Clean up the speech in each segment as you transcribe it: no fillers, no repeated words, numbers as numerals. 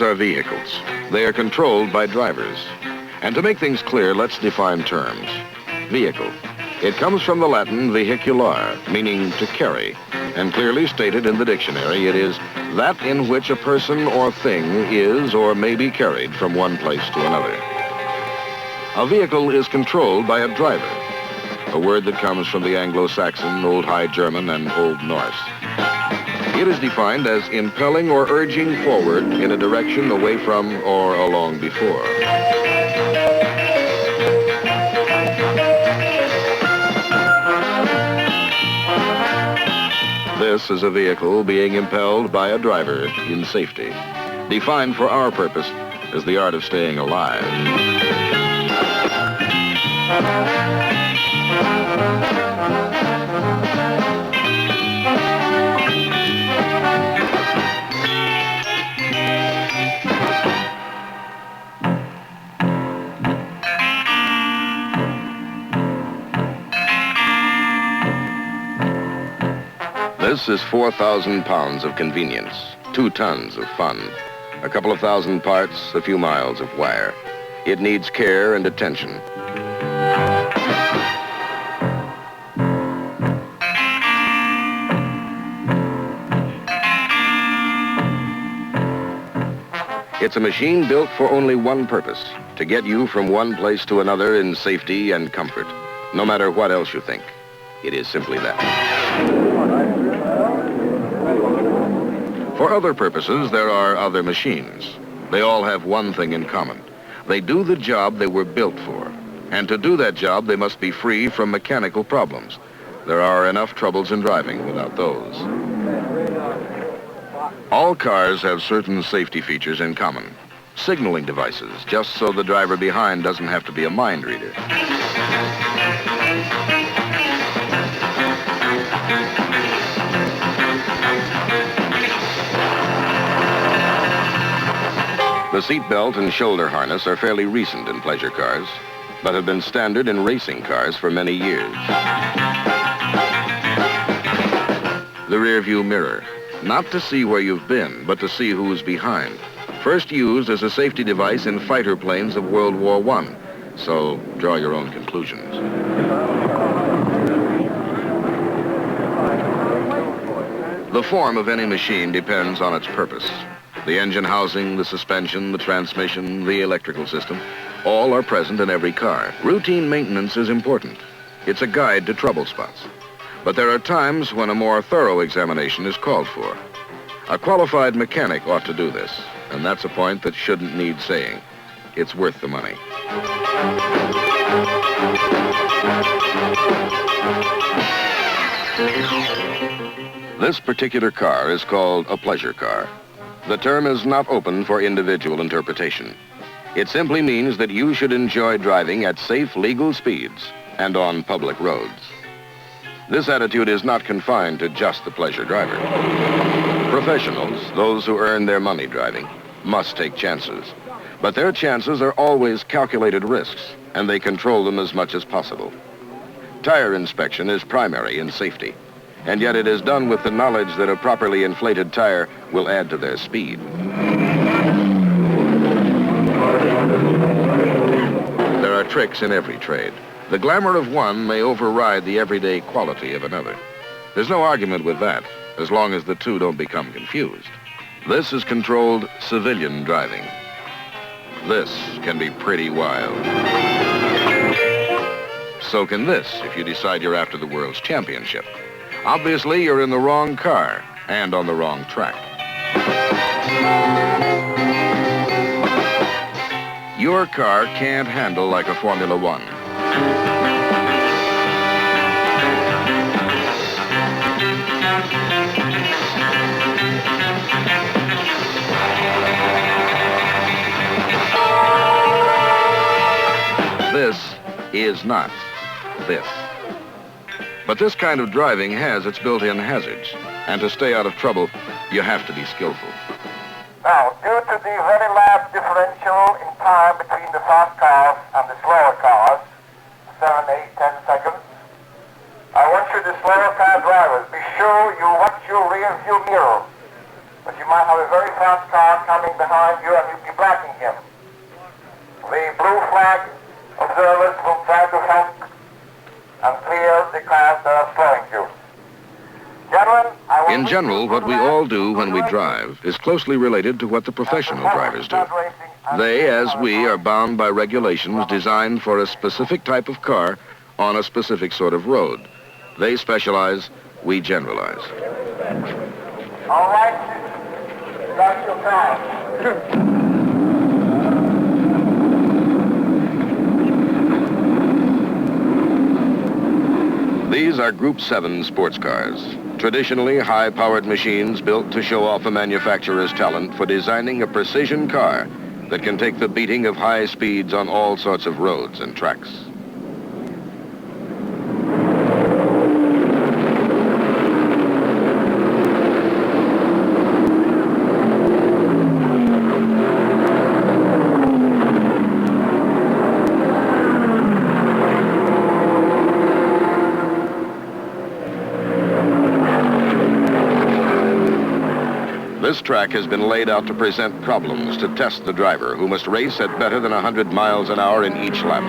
are vehicles. They are controlled by drivers. And to make things clear, let's define terms. Vehicle. It comes from the Latin vehicular, meaning to carry. And clearly stated in the dictionary, it is that in which a person or thing is or may be carried from one place to another. A vehicle is controlled by a driver, a word that comes from the Anglo-Saxon, Old High German, and Old Norse. It is defined as impelling or urging forward in a direction away from or along before. This is a vehicle being impelled by a driver in safety, defined for our purpose as the art of staying alive. This is 4,000 pounds of convenience, 2 tons of fun, a couple of thousand parts, a few miles of wire. It needs care and attention. It's a machine built for only one purpose, to get you from one place to another in safety and comfort, no matter what else you think. It is simply that. For other purposes, there are other machines. They all have one thing in common. They do the job they were built for. And to do that job, they must be free from mechanical problems. There are enough troubles in driving without those. All cars have certain safety features in common. Signaling devices, just so the driver behind doesn't have to be a mind reader. The seatbelt and shoulder harness are fairly recent in pleasure cars, but have been standard in racing cars for many years. The rear view mirror, not to see where you've been, but to see who's behind. First used as a safety device in fighter planes of World War I, so draw your own conclusions. The form of any machine depends on its purpose. The engine housing, the suspension, the transmission, the electrical system, all are present in every car. Routine maintenance is important. It's a guide to trouble spots. But there are times when a more thorough examination is called for. A qualified mechanic ought to do this, and that's a point that shouldn't need saying. It's worth the money. This particular car is called a pleasure car. The term is not open for individual interpretation. It simply means that you should enjoy driving at safe, legal speeds and on public roads. This attitude is not confined to just the pleasure driver. Professionals, those who earn their money driving, must take chances. But their chances are always calculated risks, and they control them as much as possible. Tire inspection is primary in safety, and yet it is done with the knowledge that a properly inflated tire will add to their speed. There are tricks in every trade. The glamour of one may override the everyday quality of another. There's no argument with that, as long as the two don't become confused. This is controlled civilian driving. This can be pretty wild. So can this, if you decide you're after the world's championship. Obviously, you're in the wrong car and on the wrong track. Your car can't handle like a Formula One. This is not this. But this kind of driving has its built-in hazards, and to stay out of trouble, you have to be skillful. Now, due to the very large differential in time between the fast cars and the slower cars, 7, 8, 10 seconds, I want you, the slower car drivers, be sure you watch your rear view mirror. but you might have a very fast car coming behind you and you'll be blocking him. The blue flag observers will try to help and clear the cars that are slowing you. In general, what we all do when we drive is closely related to what the professional drivers do. They, as we, are bound by regulations designed for a specific type of car on a specific sort of road. They specialize, we generalize. All right, start your car. These are Group 7 sports cars. Traditionally high-powered machines built to show off a manufacturer's talent for designing a precision car that can take the beating of high speeds on all sorts of roads and tracks. This track has been laid out to present problems to test the driver, who must race at better than 100 miles an hour in each lap.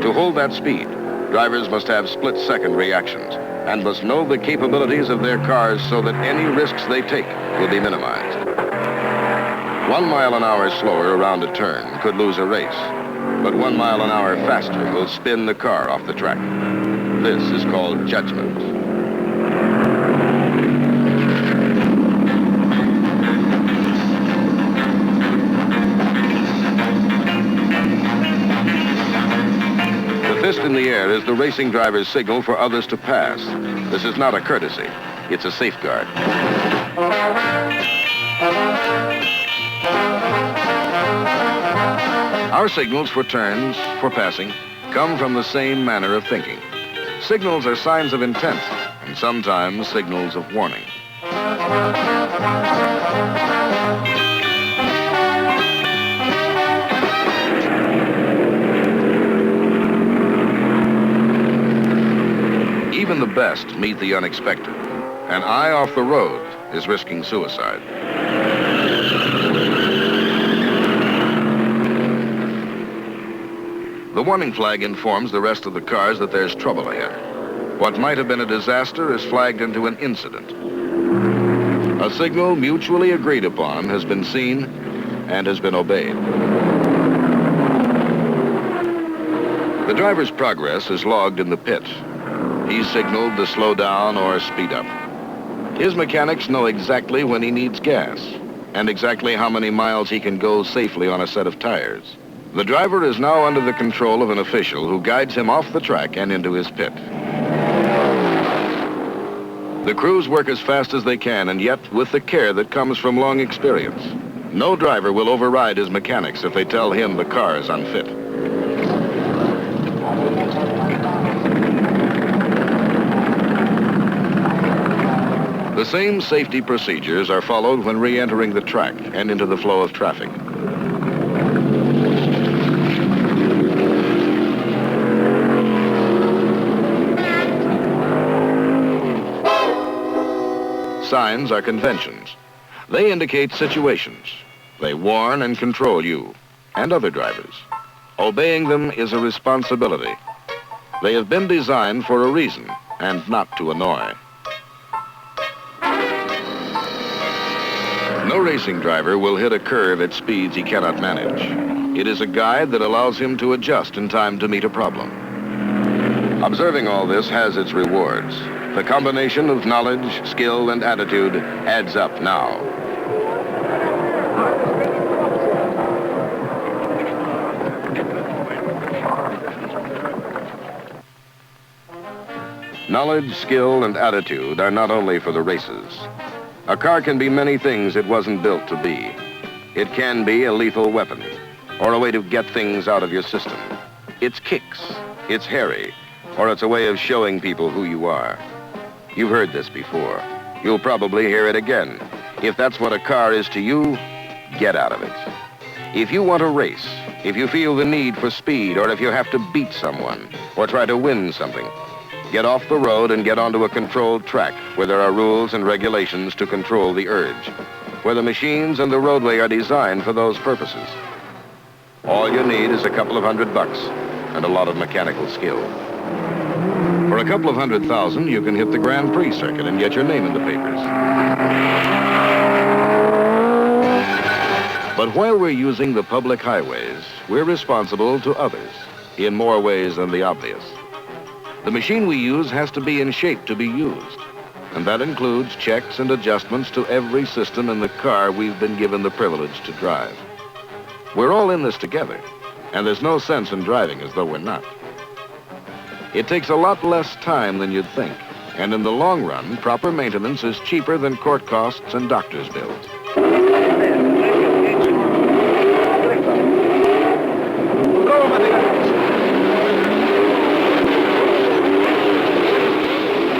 To hold that speed, drivers must have split-second reactions and must know the capabilities of their cars so that any risks they take will be minimized. 1 mile an hour slower around a turn could lose a race, but 1 mile an hour faster will spin the car off the track. This is called judgment. The fist in the air is the racing driver's signal for others to pass. This is not a courtesy. It's a safeguard. Our signals for turns, for passing, come from the same manner of thinking. Signals are signs of intent, and sometimes signals of warning. Even the best meet the unexpected. An eye off the road is risking suicide. The warning flag informs the rest of the cars that there's trouble ahead. What might have been a disaster is flagged into an incident. A signal mutually agreed upon has been seen and has been obeyed. The driver's progress is logged in the pit. He's signaled to slow down or speed up. His mechanics know exactly when he needs gas and exactly how many miles he can go safely on a set of tires. The driver is now under the control of an official who guides him off the track and into his pit. The crews work as fast as they can, and yet with the care that comes from long experience. No driver will override his mechanics if they tell him the car is unfit. The same safety procedures are followed when re-entering the track and into the flow of traffic. Signs are conventions. They indicate situations. They warn and control you and other drivers. Obeying them is a responsibility. They have been designed for a reason and not to annoy. No racing driver will hit a curve at speeds he cannot manage. It is a guide that allows him to adjust in time to meet a problem. Observing all this has its rewards. The combination of knowledge, skill, and attitude adds up now. Knowledge, skill, and attitude are not only for the races. A car can be many things it wasn't built to be. It can be a lethal weapon, or a way to get things out of your system. It's kicks, it's hairy, or it's a way of showing people who you are. You've heard this before. You'll probably hear it again. If that's what a car is to you, get out of it. If you want to race, if you feel the need for speed, or if you have to beat someone, or try to win something, get off the road and get onto a controlled track where there are rules and regulations to control the urge. where the machines and the roadway are designed for those purposes. All you need is a couple of $100 and a lot of mechanical skill. For a couple of $100,000, you can hit the Grand Prix circuit and get your name in the papers. But while we're using the public highways, we're responsible to others in more ways than the obvious. The machine we use has to be in shape to be used, and that includes checks and adjustments to every system in the car we've been given the privilege to drive. We're all in this together, and there's no sense in driving as though we're not. It takes a lot less time than you'd think, and in the long run, proper maintenance is cheaper than court costs and doctor's bills.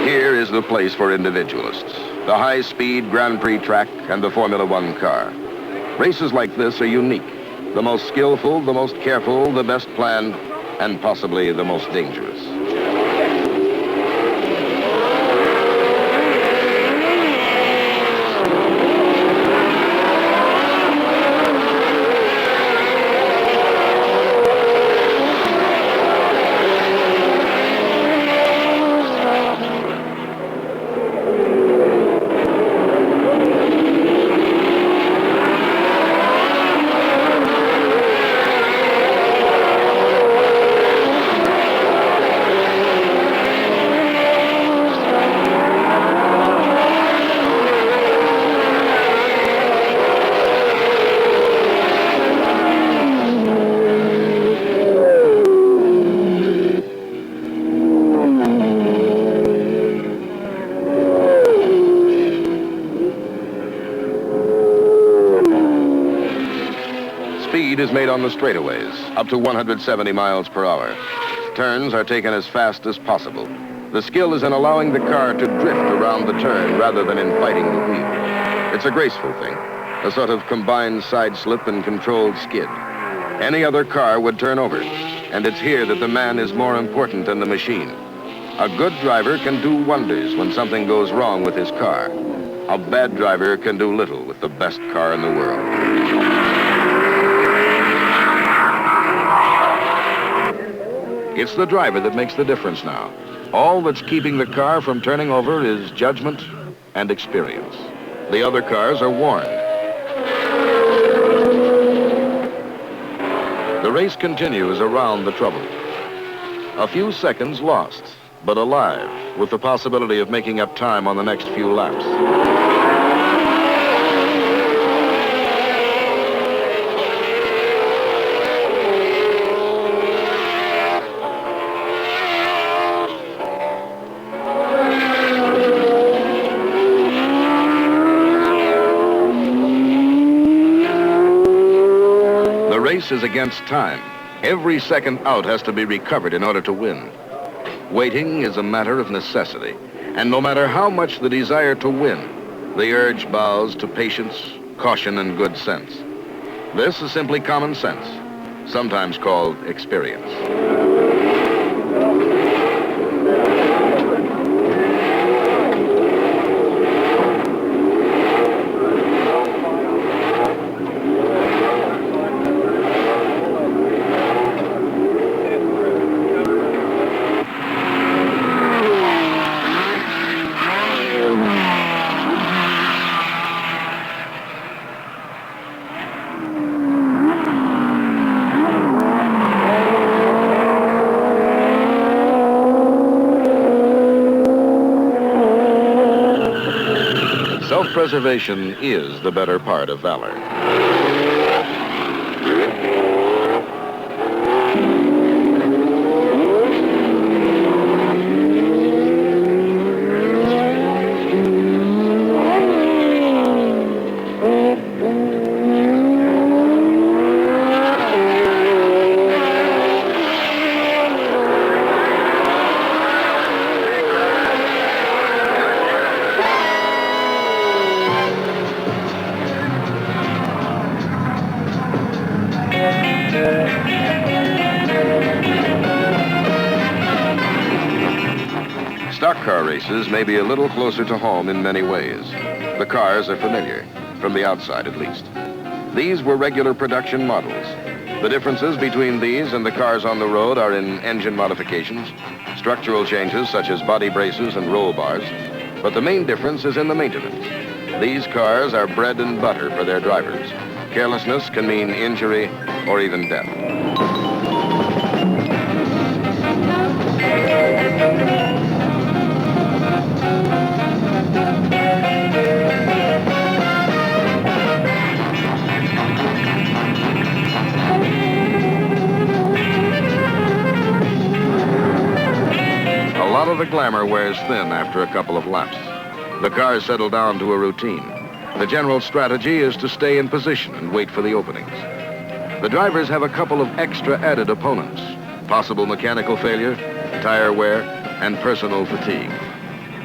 Here is the place for individualists, the high-speed Grand Prix track and the Formula One car. Races like this are unique, the most skillful, the most careful, the best planned, and possibly the most dangerous. Speed is made on the straightaways, up to 170 miles per hour. Turns are taken as fast as possible. The skill is in allowing the car to drift around the turn rather than in fighting the wheel. It's a graceful thing, a sort of combined side slip and controlled skid. Any other car would turn over, and it's here that the man is more important than the machine. A good driver can do wonders when something goes wrong with his car. A bad driver can do little with the best car in the world. It's the driver that makes the difference now. All that's keeping the car from turning over is judgment and experience. The other cars are warned. The race continues around the trouble. A few seconds lost, but alive, with the possibility of making up time on the next few laps. The race is against time. Every second out has to be recovered in order to win. Waiting is a matter of necessity, and no matter how much the desire to win, the urge bows to patience, caution, and good sense. This is simply common sense, sometimes called experience. Self-preservation is the better part of valor. Stock car races may be a little closer to home in many ways. The cars are familiar. from the outside at least. These were regular production models. The differences between these and the cars on the road are in engine modifications, structural changes such as body braces and roll bars, but the main difference is in the maintenance. These cars are bread and butter for their drivers. Carelessness can mean injury or even death. A lot of the glamour wears thin after a couple of laps. The cars settle down to a routine. The general strategy is to stay in position and wait for the openings. The drivers have a couple of extra added opponents: possible mechanical failure, tire wear, and personal fatigue.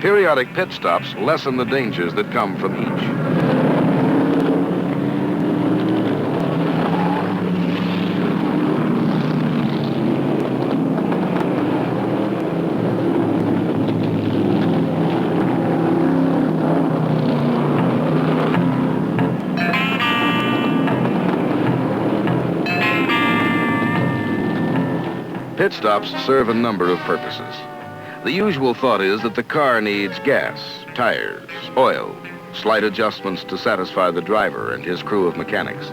Periodic pit stops lessen the dangers that come from each. Pit stops serve a number of purposes. The usual thought is that the car needs gas, tires, oil, slight adjustments to satisfy the driver and his crew of mechanics.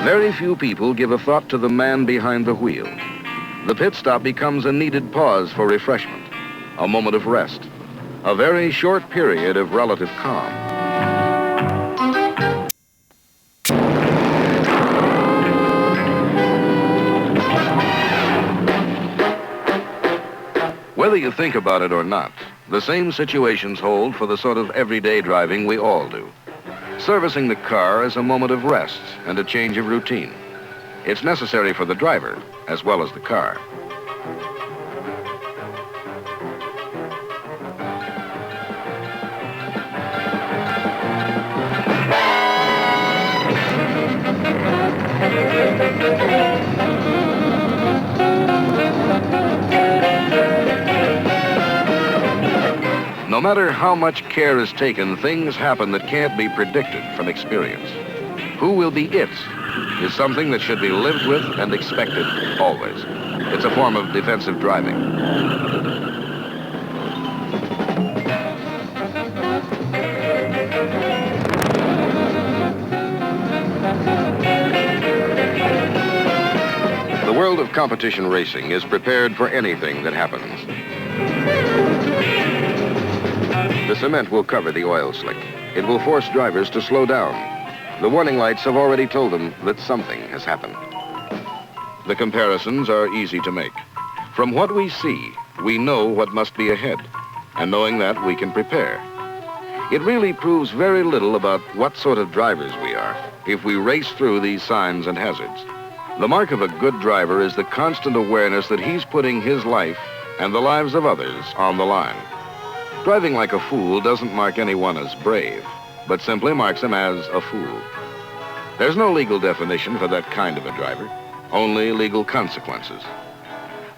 Very few people give a thought to the man behind the wheel. The pit stop becomes a needed pause for refreshment, a moment of rest, a very short period of relative calm. Whether you think about it or not, the same situations hold for the sort of everyday driving we all do. Servicing the car is a moment of rest and a change of routine. It's necessary for the driver as well as the car. No matter how much care is taken, things happen that can't be predicted from experience. Who will be it is something that should be lived with and expected always. It's a form of defensive driving. The world of competition racing is prepared for anything that happens. The cement will cover the oil slick. It will force drivers to slow down. The warning lights have already told them that something has happened. The comparisons are easy to make. From what we see, we know what must be ahead, and knowing that, we can prepare. It really proves very little about what sort of drivers we are if we race through these signs and hazards. The mark of a good driver is the constant awareness that he's putting his life and the lives of others on the line. Driving like a fool doesn't mark anyone as brave, but simply marks him as a fool. There's no legal definition for that kind of a driver, only legal consequences.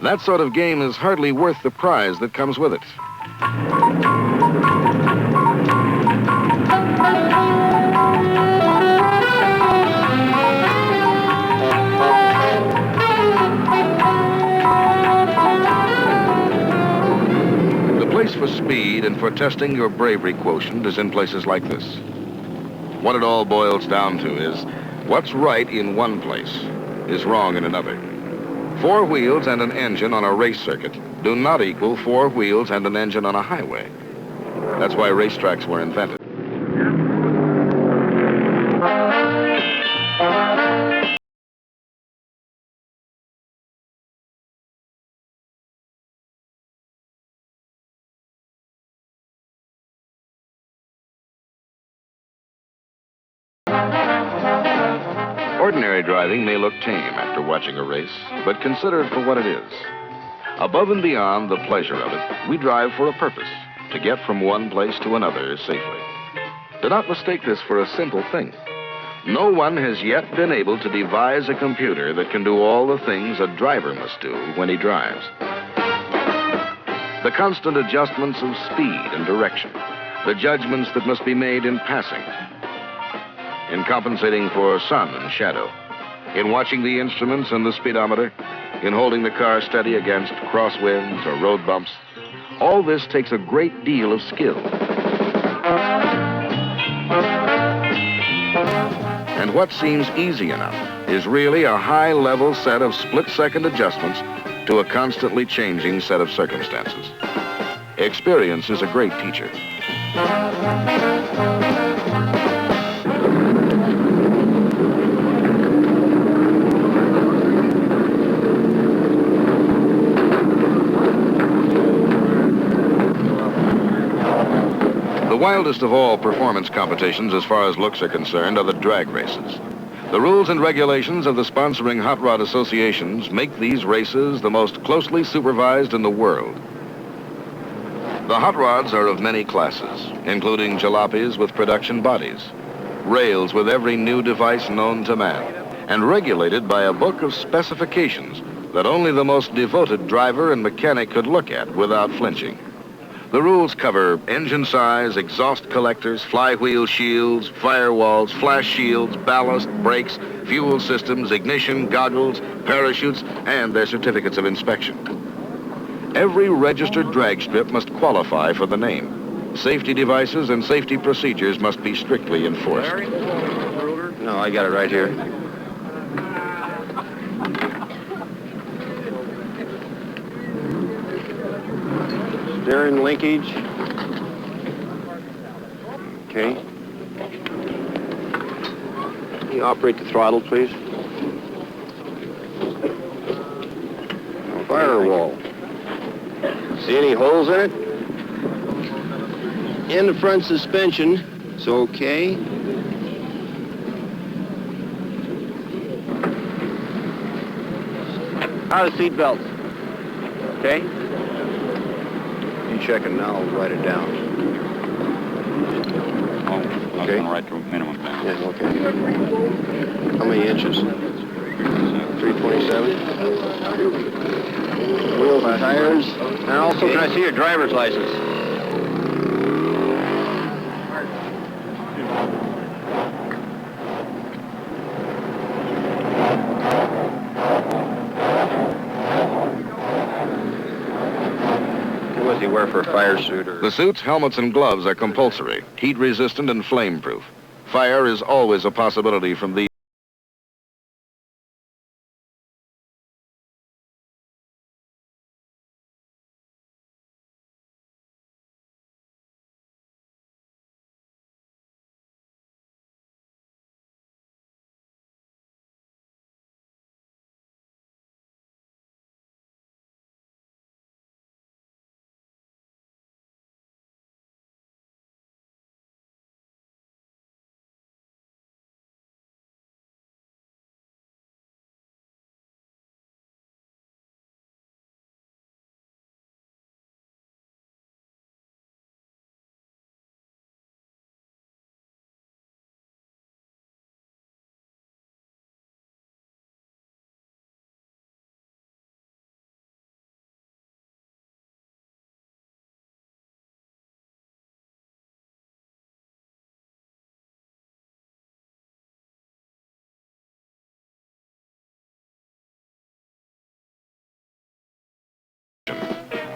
That sort of game is hardly worth the prize that comes with it. The place for speed and for testing your bravery quotient is in places like this. What it all boils down to is what's right in one place is wrong in another. 4 wheels and an engine on a race circuit do not equal 4 wheels and an engine on a highway. That's why racetracks were invented. Ordinary driving may look tame after watching a race, but consider it for what it is. Above and beyond the pleasure of it, we drive for a purpose, to get from one place to another safely. Do not mistake this for a simple thing. No one has yet been able to devise a computer that can do all the things a driver must do when he drives. The constant adjustments of speed and direction, the judgments that must be made in passing. in compensating for sun and shadow, in watching the instruments and the speedometer, in holding the car steady against crosswinds or road bumps. All this takes a great deal of skill. And what seems easy enough is really a high-level set of split-second adjustments to a constantly changing set of circumstances. Experience is a great teacher. The wildest of all performance competitions as far as looks are concerned are the drag races. The rules and regulations of the sponsoring hot rod associations make these races the most closely supervised in the world. The hot rods are of many classes, including jalopies with production bodies, rails with every new device known to man, and regulated by a book of specifications that only the most devoted driver and mechanic could look at without flinching. The rules cover engine size, exhaust collectors, flywheel shields, firewalls, flash shields, ballast, brakes, fuel systems, ignition, goggles, parachutes, and their certificates of inspection. Every registered drag strip must qualify for the name. Safety devices and safety procedures must be strictly enforced. No, I got it right here. Steering linkage. Okay. Can you operate the throttle, please? Firewall. See any holes in it? In the front suspension, it's okay. How are the seat belts? Okay. You checking now, I'll write it down. Oh, I was Okay. going to write the minimum down. Yeah, okay. How many inches? 327. Wheels and tires. And also, can I see your driver's license? What does he wear for a fire suit? Or... The suits, helmets, and gloves are compulsory, heat-resistant, and flame-proof. Fire is always a possibility from these.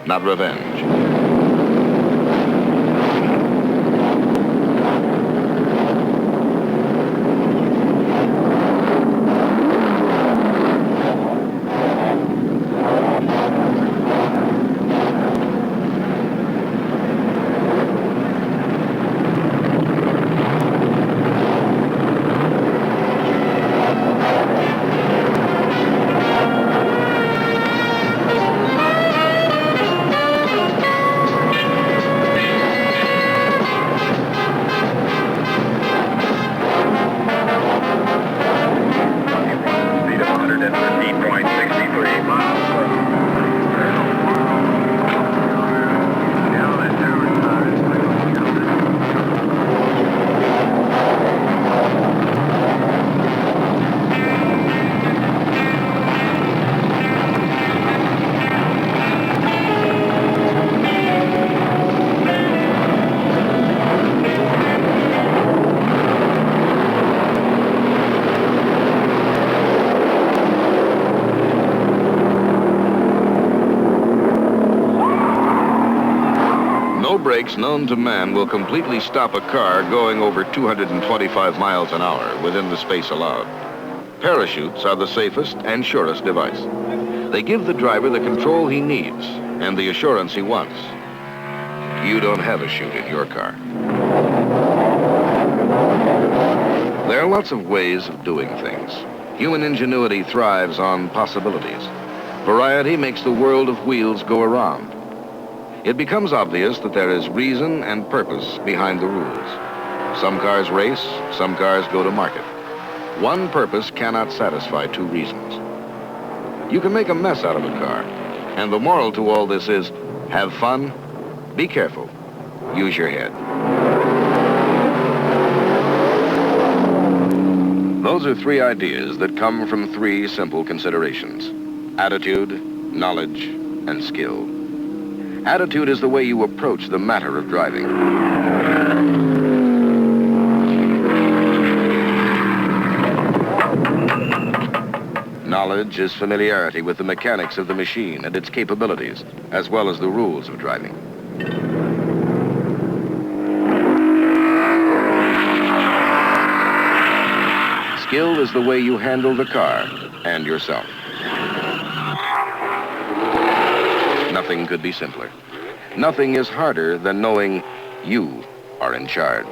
Not revenge. brakes known to man will completely stop a car going over 225 miles an hour within the space allowed. Parachutes are the safest and surest device. They give the driver the control he needs and the assurance he wants. You don't have a chute in your car. There are lots of ways of doing things. Human ingenuity thrives on possibilities. Variety makes the world of wheels go around. It becomes obvious that there is reason and purpose behind the rules. Some cars race, some cars go to market. One purpose cannot satisfy two reasons. You can make a mess out of a car, and the moral to all this is, have fun, be careful, use your head. Those are three ideas that come from three simple considerations: attitude, knowledge, and skill. Attitude is the way you approach the matter of driving. Knowledge is familiarity with the mechanics of the machine and its capabilities, as well as the rules of driving. Skill is the way you handle the car and yourself. Nothing could be simpler. Nothing is harder than knowing you are in charge.